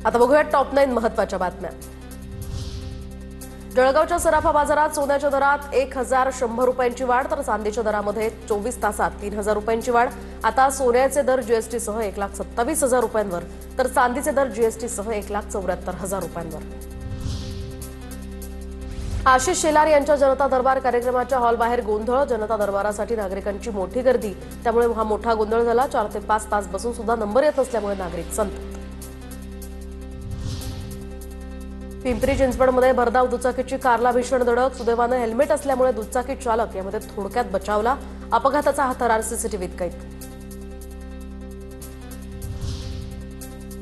आता बघूया टॉप 9 महत्त्वाच्या बातम्या। जळगावच्या सराफा बाजारात सोन्याच्या दरात 1100 रुपयांची वाढ, तर चांदीच्या दरामध्ये 24 तासात 3000 रुपयांची वाढ। आता सोन्याचे दर जीएसटी सह 1,27,000 रुपयांवर, तर चांदीचे दर जीएसटी सह 1,74,000 रुपयांवर। आशिष शेलार यांच्या जनता दरबार कार्यक्रमाच्या हॉलबाहेर गोंधळ, जनता दरबारासाठी नागरिकांची मोठी गर्दी, त्यामुळे हा मोठा गोंधळ झाला। 4 ते 5 तास बसून सुद्धा नंबर येत नसल्यामुळे नागरिक संतप्त। पिंपरी चिंचवडमध्ये भरधाव दुचाकीची कारला भीषण धडक, सुदैवाने हेल्मेट असल्यामुळे दुचाकी चालक यामध्ये थोडक्यात बचावला। अपघाताचा हा थरार सीसीटीव्हीत कैद।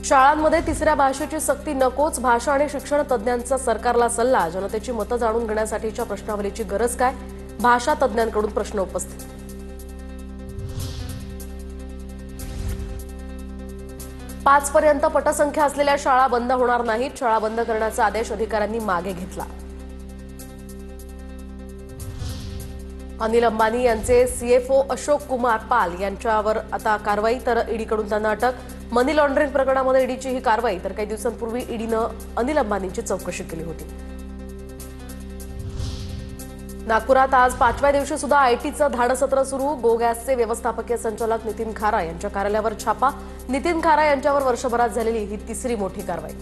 शाळांमध्ये तिसऱ्या भाषेची सक्ती नकोच, भाषा आणि शिक्षण तज्ज्ञांचा सरकारला सल्ला। जनतेची मतं जाणून घेण्यासाठीच्या प्रश्नावलीची गरज काय, भाषा तज्ज्ञांकडून प्रश्न उपस्थित। 5 पर्यंत पटसंख्या असलेल्या शाळा बंद होणार नाहीत, शाळा बंद करण्याचा आदेश अधिकाऱ्यांनी मागे घेतला। अनिल अंबानी यांचे सीएफओ अशोक कुमार पाल यांच्यावर आता कारवाई, तर ईडीकडून त्यांना अटक। मनी लॉन्ड्रिंग प्रकरणामध्ये ईडीची ही कारवाई, तर काही दिवसांपूर्वी ईडीनं अनिल अंबानींची चौकशी केली होती। नागपुरात आज 5व्या दिवशी सुद्धा आयटीचं धाडसत्र सुरू, गो गॅसचे व्यवस्थापकीय संचालक नितीन खारा यांच्या कार्यालयावर छापा। नितीन खारा यांच्यावर वर्षभरात झालेली ही तिसरी मोठी कारवाई।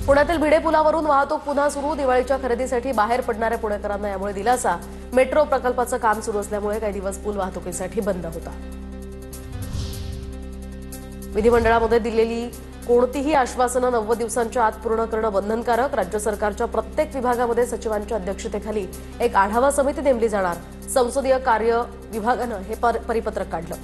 पुण्यातील भिडे पुलावरून वाहतूक पुन्हा सुरू, दिवाळीच्या खरेदीसाठी बाहेर पडणाऱ्या पुणेकरांना यामुळे दिलासा। मेट्रो प्रकल्पाचं काम सुरू असल्यामुळे काही दिवस पूल वाहतुकीसाठी बंद होता। विधिमंडळामध्ये दिलेली कोणतीही आश्वासनं 90 दिवसांच्या आत पूर्ण करणं बंधनकारक। राज्य सरकारच्या प्रत्येक विभागामध्ये सचिवांच्या अध्यक्षतेखाली एक आढावा समिती नेमली जाणार। संसदीय कार्य विभागानं हे परिपत्रक काढलं।